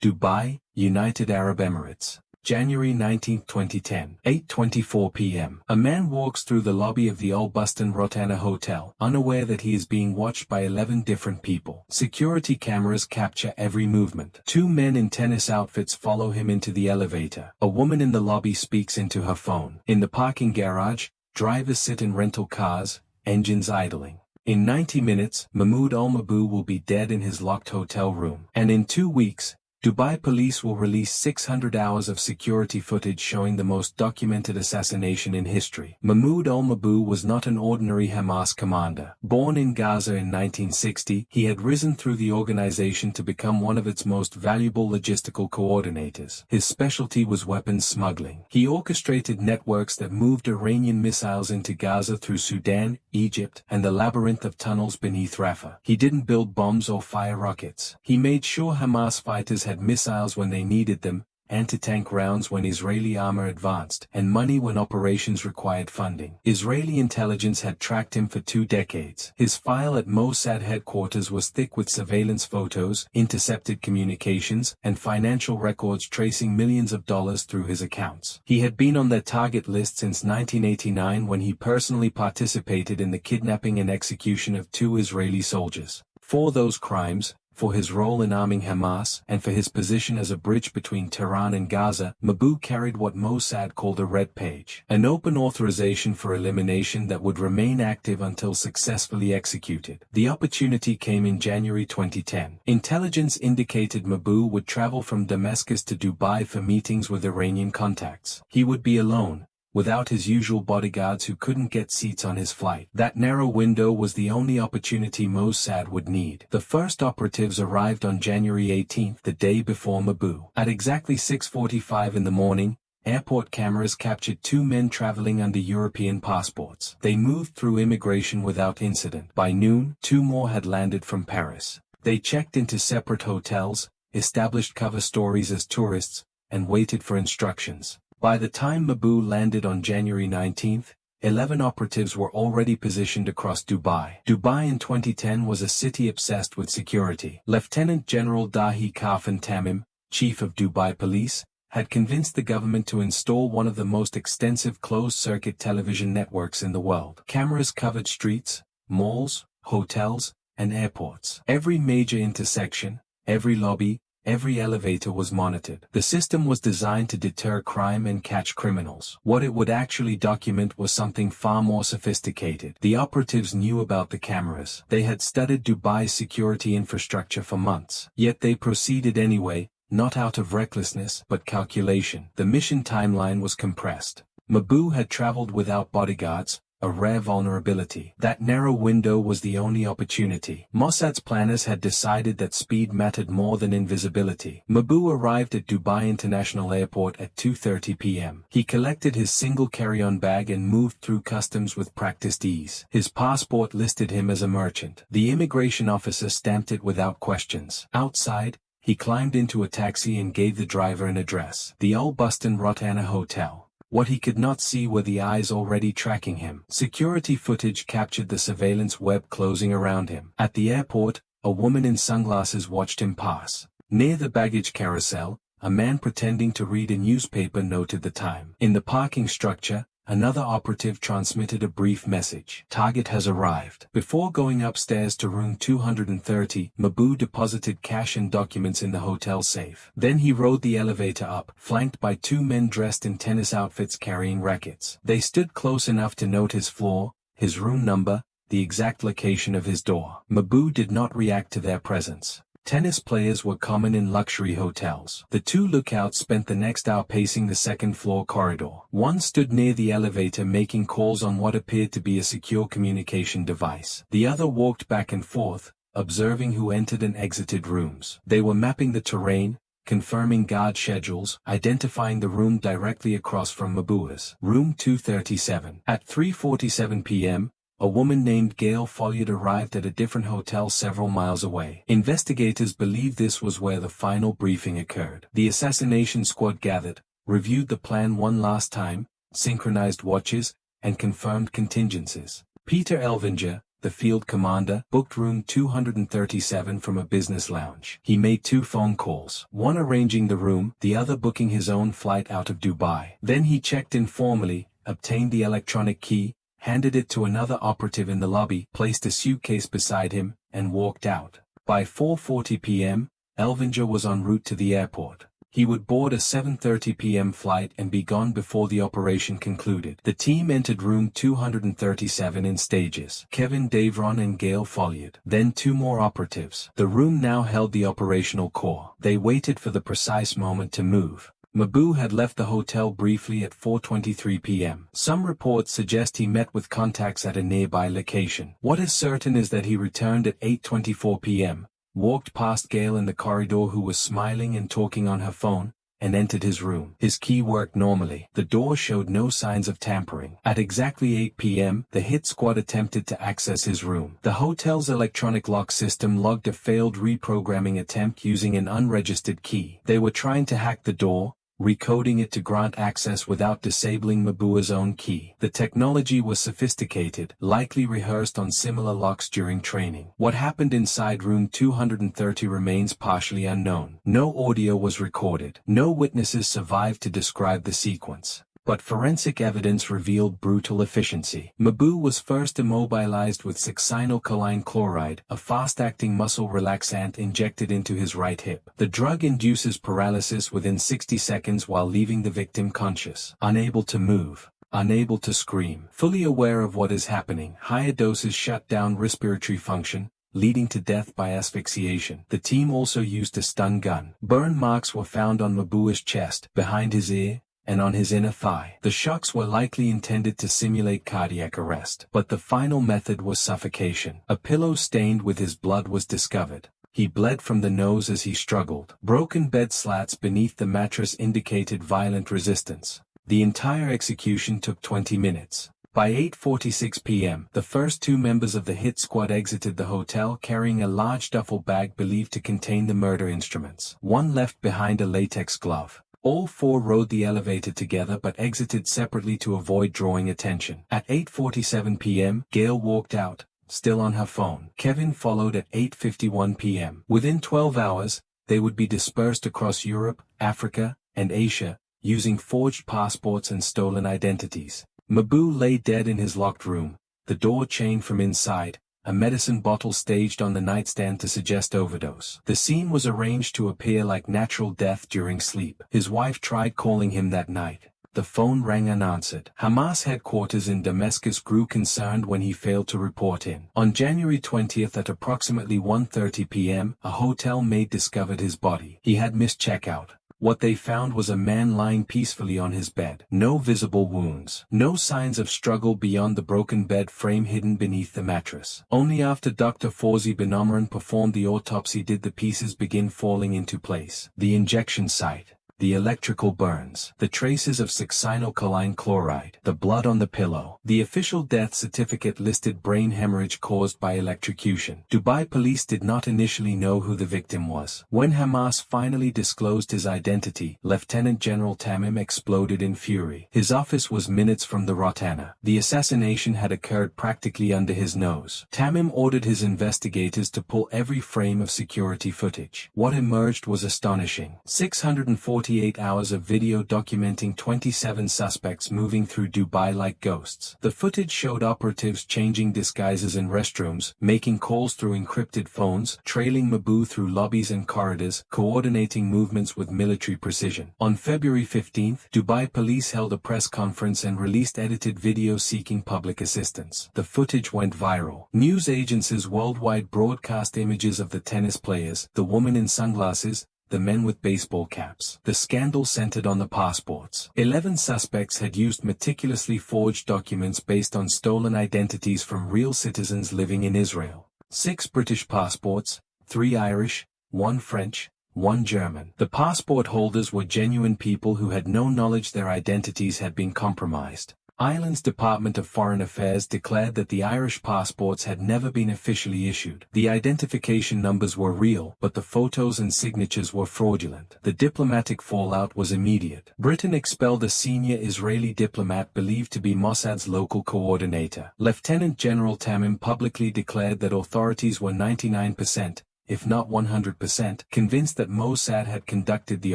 Dubai, United Arab Emirates. January 19, 2010, 8:24 p.m. A man walks through the lobby of the Al-Bustan Rotana Hotel, unaware that he is being watched by 11 different people. Security cameras capture every movement. Two men in tennis outfits follow him into the elevator. A woman in the lobby speaks into her phone. In the parking garage, drivers sit in rental cars, engines idling. In 90 minutes, Mahmoud Al-Mabhouh will be dead in his locked hotel room. And in 2 weeks, Dubai police will release 600 hours of security footage showing the most documented assassination in history. Mahmoud Al-Mabhouh was not an ordinary Hamas commander. Born in Gaza in 1960, he had risen through the organization to become one of its most valuable logistical coordinators. His specialty was weapons smuggling. He orchestrated networks that moved Iranian missiles into Gaza through Sudan, Egypt, and the labyrinth of tunnels beneath Rafah. He didn't build bombs or fire rockets. He made sure Hamas fighters had missiles when they needed them, anti-tank rounds when Israeli armor advanced, and money when operations required funding. Israeli intelligence had tracked him for 2 decades. His file at Mossad headquarters was thick with surveillance photos, intercepted communications, and financial records tracing millions of dollars through his accounts. He had been on their target list since 1989 when he personally participated in the kidnapping and execution of 2 Israeli soldiers. For those crimes, for his role in arming Hamas, and for his position as a bridge between Tehran and Gaza, Mabhouh carried what Mossad called a red page, an open authorization for elimination that would remain active until successfully executed. The opportunity came in January 2010. Intelligence indicated Mabhouh would travel from Damascus to Dubai for meetings with Iranian contacts. He would be alone, without his usual bodyguards who couldn't get seats on his flight. That narrow window was the only opportunity Mossad would need. The first operatives arrived on January 18, the day before Mabhouh. At exactly 6:45 in the morning, airport cameras captured 2 men traveling under European passports. They moved through immigration without incident. By noon, 2 more had landed from Paris. They checked into separate hotels, established cover stories as tourists, and waited for instructions. By the time Mabhouh landed on January 19, 11 operatives were already positioned across Dubai. Dubai in 2010 was a city obsessed with security. Lieutenant General Dahi Kafan Tamim, chief of Dubai Police, had convinced the government to install one of the most extensive closed-circuit television networks in the world. Cameras covered streets, malls, hotels, and airports. Every major intersection, every lobby, every elevator was monitored. The system was designed to deter crime and catch criminals. What it would actually document was something far more sophisticated. The operatives knew about the cameras. They had studied Dubai's security infrastructure for months. Yet they proceeded anyway, not out of recklessness but calculation. The mission timeline was compressed. Mabhouh had traveled without bodyguards, a rare vulnerability. That narrow window was the only opportunity. Mossad's planners had decided that speed mattered more than invisibility. Mabhouh arrived at Dubai International Airport at 2:30 p.m. He collected his single carry-on bag and moved through customs with practiced ease. His passport listed him as a merchant. The immigration officer stamped it without questions. Outside, he climbed into a taxi and gave the driver an address: the Al-Bustan Rotana Hotel. What he could not see were the eyes already tracking him. Security footage captured the surveillance web closing around him. At the airport, a woman in sunglasses watched him pass. Near the baggage carousel, a man pretending to read a newspaper noted the time. In the parking structure, another operative transmitted a brief message: "Target has arrived." Before going upstairs to room 230, Mabhouh deposited cash and documents in the hotel safe. Then he rode the elevator up, flanked by 2 men dressed in tennis outfits carrying rackets. They stood close enough to note his floor, his room number, the exact location of his door. Mabhouh did not react to their presence. Tennis players were common in luxury hotels. The 2 lookouts spent the next hour pacing the second-floor corridor. One stood near the elevator making calls on what appeared to be a secure communication device. The other walked back and forth, observing who entered and exited rooms. They were mapping the terrain, confirming guard schedules, identifying the room directly across from Mabhouh's. Room 237. At 3:47 p.m., a woman named Gail Folliard arrived at a different hotel several miles away. Investigators believe this was where the final briefing occurred. The assassination squad gathered, reviewed the plan one last time, synchronized watches, and confirmed contingencies. Peter Elvinger, the field commander, booked room 237 from a business lounge. He made 2 phone calls, one arranging the room, the other booking his own flight out of Dubai. Then he checked in formally, obtained the electronic key, handed it to another operative in the lobby, placed a suitcase beside him, and walked out. By 4:40 p.m., Elvinger was en route to the airport. He would board a 7:30 p.m. flight and be gone before the operation concluded. The team entered room 237 in stages. Kevin, Davron and Gail followed. Then 2 more operatives. The room now held the operational core. They waited for the precise moment to move. Mabhouh had left the hotel briefly at 4:23 p.m. Some reports suggest he met with contacts at a nearby location. What is certain is that he returned at 8:24 p.m., walked past Gail in the corridor, who was smiling and talking on her phone, and entered his room. His key worked normally. The door showed no signs of tampering. At exactly 8 p.m., the hit squad attempted to access his room. The hotel's electronic lock system logged a failed reprogramming attempt using an unregistered key. They were trying to hack the door, recoding it to grant access without disabling Mabhouh's own key. The technology was sophisticated, likely rehearsed on similar locks during training. What happened inside room 230 remains partially unknown. No audio was recorded. No witnesses survived to describe the sequence. But forensic evidence revealed brutal efficiency. Mabhouh was first immobilized with succinylcholine chloride, a fast-acting muscle relaxant injected into his right hip. The drug induces paralysis within 60 seconds while leaving the victim conscious, unable to move, unable to scream. Fully aware of what is happening, higher doses shut down respiratory function, leading to death by asphyxiation. The team also used a stun gun. Burn marks were found on Mabhouh's chest, behind his ear, and on his inner thigh. The shocks were likely intended to simulate cardiac arrest, but the final method was suffocation. A pillow stained with his blood was discovered. He bled from the nose as he struggled. Broken bed slats beneath the mattress indicated violent resistance. The entire execution took 20 minutes. By 8:46 p.m., the first 2 members of the hit squad exited the hotel carrying a large duffel bag believed to contain the murder instruments. One left behind a latex glove. All 4 rode the elevator together but exited separately to avoid drawing attention. At 8:47 p.m., Gail walked out, still on her phone. Kevin followed at 8:51 p.m. Within 12 hours, they would be dispersed across Europe, Africa, and Asia, using forged passports and stolen identities. Mabhouh lay dead in his locked room, the door chained from inside, a medicine bottle staged on the nightstand to suggest overdose. The scene was arranged to appear like natural death during sleep. His wife tried calling him that night. The phone rang unanswered. Hamas headquarters in Damascus grew concerned when he failed to report in. On January 20th at approximately 1:30 p.m., a hotel maid discovered his body. He had missed checkout. What they found was a man lying peacefully on his bed. No visible wounds. No signs of struggle beyond the broken bed frame hidden beneath the mattress. Only after Dr. Fawzi bin Omran performed the autopsy did the pieces begin falling into place. The injection site. The electrical burns, the traces of succinylcholine chloride, the blood on the pillow. The official death certificate listed brain hemorrhage caused by electrocution. Dubai police did not initially know who the victim was. When Hamas finally disclosed his identity, Lieutenant General Tamim exploded in fury. His office was minutes from the Rotana. The assassination had occurred practically under his nose. Tamim ordered his investigators to pull every frame of security footage. What emerged was astonishing. 648 hours of video documenting 27 suspects moving through Dubai like ghosts. The footage showed operatives changing disguises in restrooms, making calls through encrypted phones, trailing Mabhouh through lobbies and corridors, coordinating movements with military precision. On February 15th, Dubai police held a press conference and released edited video seeking public assistance. The footage went viral. News agencies worldwide broadcast images of the tennis players, the woman in sunglasses, the men with baseball caps. The scandal centered on the passports. 11 suspects had used meticulously forged documents based on stolen identities from real citizens living in Israel. 6 British passports, 3 Irish, 1 French, 1 German. The passport holders were genuine people who had no knowledge their identities had been compromised. Ireland's Department of Foreign Affairs declared that the Irish passports had never been officially issued. The identification numbers were real, but the photos and signatures were fraudulent. The diplomatic fallout was immediate. Britain expelled a senior Israeli diplomat believed to be Mossad's local coordinator. Lieutenant General Tamim publicly declared that authorities were 99%, if not 100%, convinced that Mossad had conducted the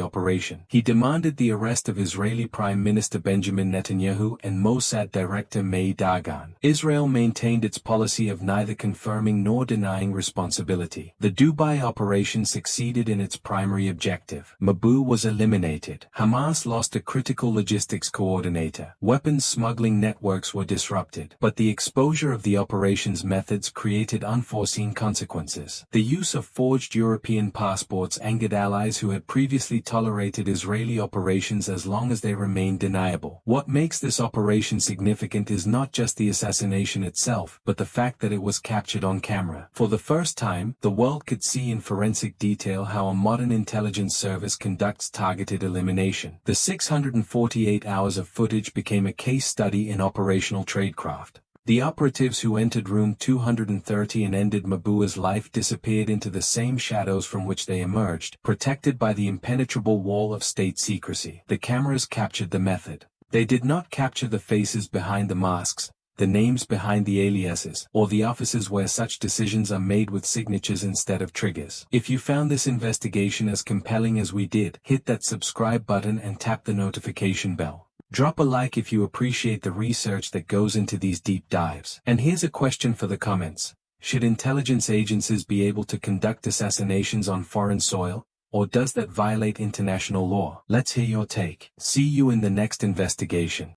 operation. He demanded the arrest of Israeli Prime Minister Benjamin Netanyahu and Mossad Director May Dagan. Israel maintained its policy of neither confirming nor denying responsibility. The Dubai operation succeeded in its primary objective. Mabhouh was eliminated. Hamas lost a critical logistics coordinator. Weapons smuggling networks were disrupted. But the exposure of the operation's methods created unforeseen consequences. The use of forged European passports angered allies who had previously tolerated Israeli operations as long as they remained deniable. What makes this operation significant is not just the assassination itself, but the fact that it was captured on camera. For the first time, the world could see in forensic detail how a modern intelligence service conducts targeted elimination. The 648 hours of footage became a case study in operational tradecraft. The operatives who entered room 230 and ended Mabhouh's life disappeared into the same shadows from which they emerged, protected by the impenetrable wall of state secrecy. The cameras captured the method. They did not capture the faces behind the masks, the names behind the aliases, or the offices where such decisions are made with signatures instead of triggers. If you found this investigation as compelling as we did, hit that subscribe button and tap the notification bell. Drop a like if you appreciate the research that goes into these deep dives. And here's a question for the comments. Should intelligence agencies be able to conduct assassinations on foreign soil, or does that violate international law? Let's hear your take. See you in the next investigation.